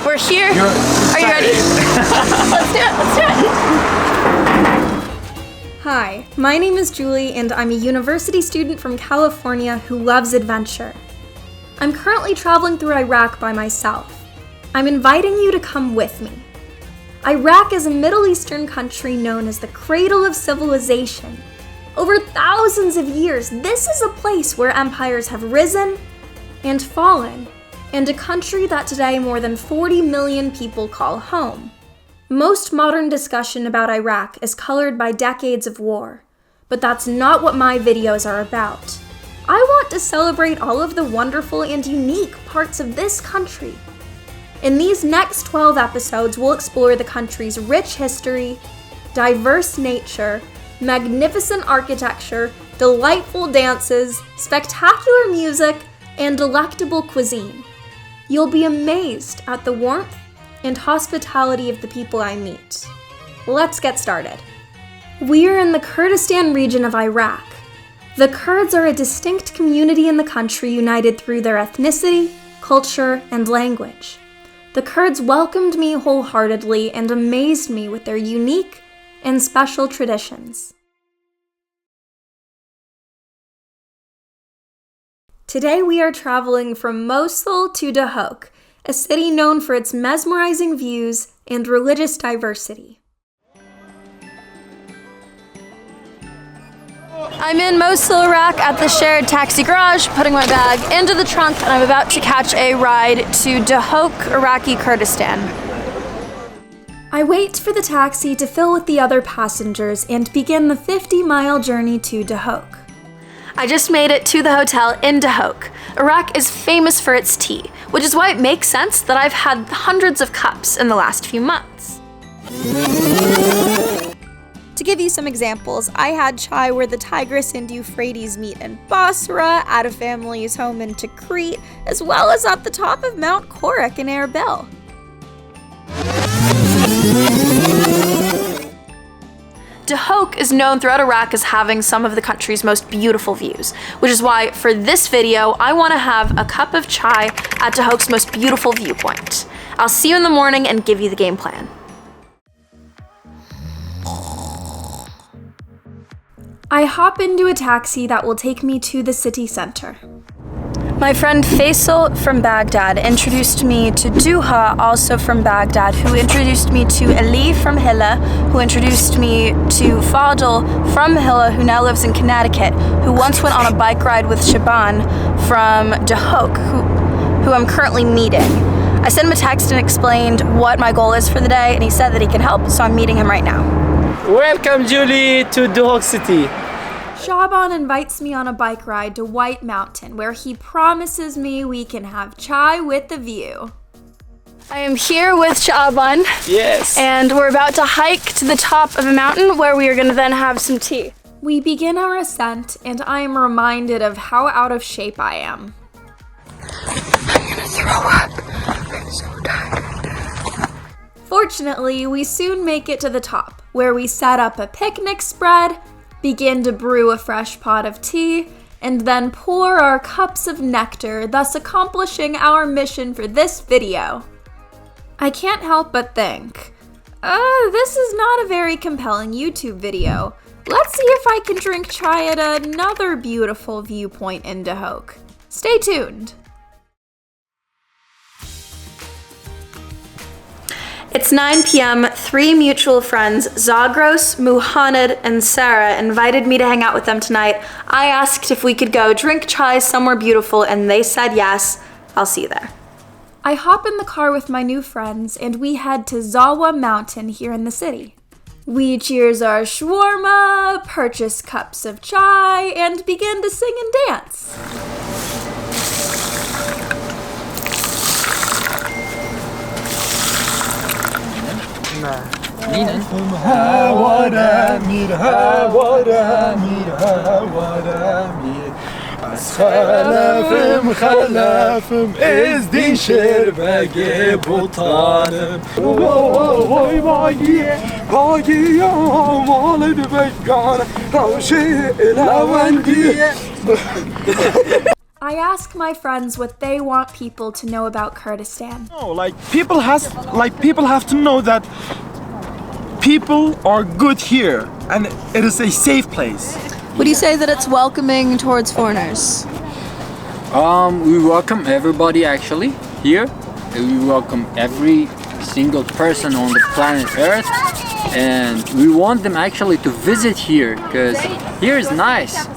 We're here. Are you ready? Let's do it. Hi, my name is Julie and I'm a university student from California who loves adventure. I'm currently traveling through Iraq by myself. I'm inviting you to come with me. Iraq is a Middle Eastern country known as the cradle of civilization. Over thousands of years, this is a place where empires have risen and fallen, and a country that today more than 40 million people call home. Most modern discussion about Iraq is colored by decades of war, but that's not what my videos are about. I want to celebrate all of the wonderful and unique parts of this country. In these next 12 episodes, we'll explore the country's rich history, diverse nature, magnificent architecture, delightful dances, spectacular music, and delectable cuisine. You'll be amazed at the warmth and hospitality of the people I meet. Let's get started. We are in the Kurdistan region of Iraq. The Kurds are a distinct community in the country united through their ethnicity, culture, and language. The Kurds welcomed me wholeheartedly and amazed me with their unique and special traditions. Today we are traveling from Mosul to Duhok, a city known for its mesmerizing views and religious diversity. I'm in Mosul, Iraq at the shared taxi garage, putting my bag into the trunk, and I'm about to catch a ride to Duhok, Iraqi Kurdistan. I wait for the taxi to fill with the other passengers and begin the 50-mile journey to Duhok. I just made it to the hotel in Duhok. Iraq is famous for its tea, which is why it makes sense that I've had hundreds of cups in the last few months. To give you some examples, I had chai where the Tigris and Euphrates meet in Basra, at a family's home in Tikrit, as well as at the top of Mount Korak in Erbil. Duhok is known throughout Iraq as having some of the country's most beautiful views, which is why for this video, I want to have a cup of chai at Duhok's most beautiful viewpoint. I'll see you in the morning and give you the game plan. I hop into a taxi that will take me to the city center. My friend Faisal from Baghdad introduced me to Duha, also from Baghdad, who introduced me to Ali from Hilla, who introduced me to Fadl from Hilla, who now lives in Connecticut, who once went on a bike ride with Shaban from Duhok, who I'm currently meeting. I sent him a text and explained what my goal is for the day, and he said that he can help, so I'm meeting him right now. Welcome, Julie, to Duhok City. Shaban invites me on a bike ride to White Mountain, where he promises me we can have chai with the view. I am here with Shaban. Yes. And we're about to hike to the top of a mountain where we are going to then have some tea. We begin our ascent, and I am reminded of how out of shape I am. I'm gonna throw up. I'm so tired. Fortunately, we soon make it to the top, where we set up a picnic spread, begin to brew a fresh pot of tea, and then pour our cups of nectar, thus accomplishing our mission for this video. I can't help but think, this is not a very compelling YouTube video. Let's see if I can drink chai at another beautiful viewpoint in Duhok. Stay tuned. It's 9 p.m. 3 mutual friends, Zagros, Muhammad, and Sarah, invited me to hang out with them tonight. I asked if we could go drink chai somewhere beautiful, and they said yes. I'll see you there. I hop in the car with my new friends, and we head to Zawa Mountain here in the city. We cheers our shawarma, purchase cups of chai, and begin to sing and dance. خلفم ازدی شربگه بوتانم وای باگی والد بگانه روشی لوندی. I ask my friends what they want people to know about Kurdistan. No, people have to know that people are good here and it is a safe place. Would you say that it's welcoming towards foreigners? We welcome everybody actually here. We welcome every single person on the planet Earth, and we want them actually to visit here because here is nice.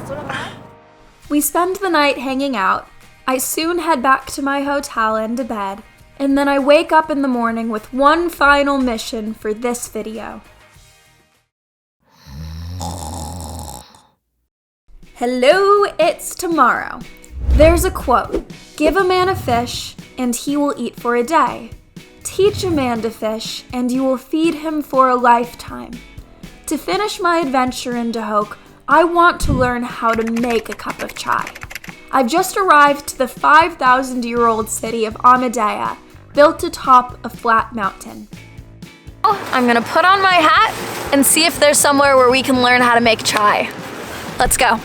We spend the night hanging out. I soon head back to my hotel and to bed, and then I wake up in the morning with one final mission for this video. Hello, it's tomorrow. There's a quote, "Give a man a fish, and he will eat for a day. Teach a man to fish, and you will feed him for a lifetime." To finish my adventure in Duhok, I want to learn how to make a cup of chai. I've just arrived to the 5,000-year-old city of Amedi, built atop a flat mountain. I'm gonna put on my hat and see if there's somewhere where we can learn how to make chai. Let's go.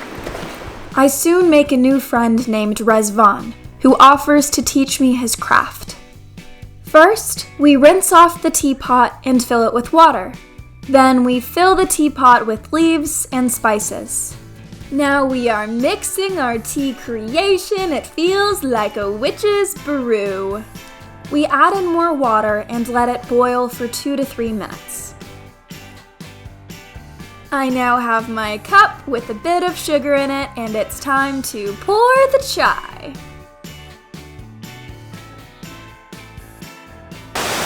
I soon make a new friend named Rezvan, who offers to teach me his craft. First, we rinse off the teapot and fill it with water. Then we fill the teapot with leaves and spices. Now we are mixing our tea creation. It feels like a witch's brew. We add in more water and let it boil for 2 to 3 minutes. I now have my cup with a bit of sugar in it, and it's time to pour the chai.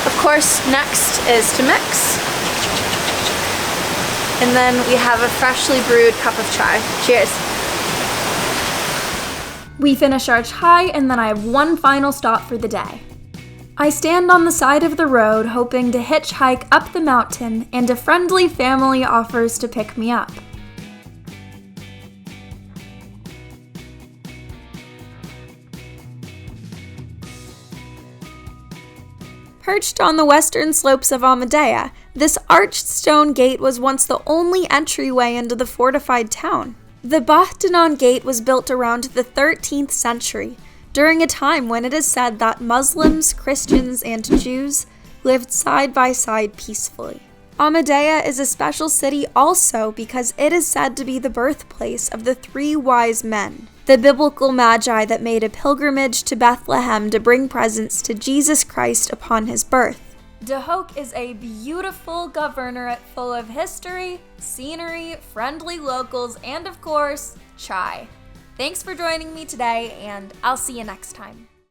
Of course, next is to mix. And then we have a freshly brewed cup of chai. Cheers. We finish our chai, and then I have one final stop for the day. I stand on the side of the road hoping to hitchhike up the mountain, and a friendly family offers to pick me up. Perched on the western slopes of Amedi, this arched stone gate was once the only entryway into the fortified town. The Bahtanan Gate was built around the 13th century, during a time when it is said that Muslims, Christians, and Jews lived side by side peacefully. Amedi is a special city also because it is said to be the birthplace of the 3 wise men, the biblical magi that made a pilgrimage to Bethlehem to bring presents to Jesus Christ upon his birth. Duhok is a beautiful governorate full of history, scenery, friendly locals, and of course, chai. Thanks for joining me today, and I'll see you next time.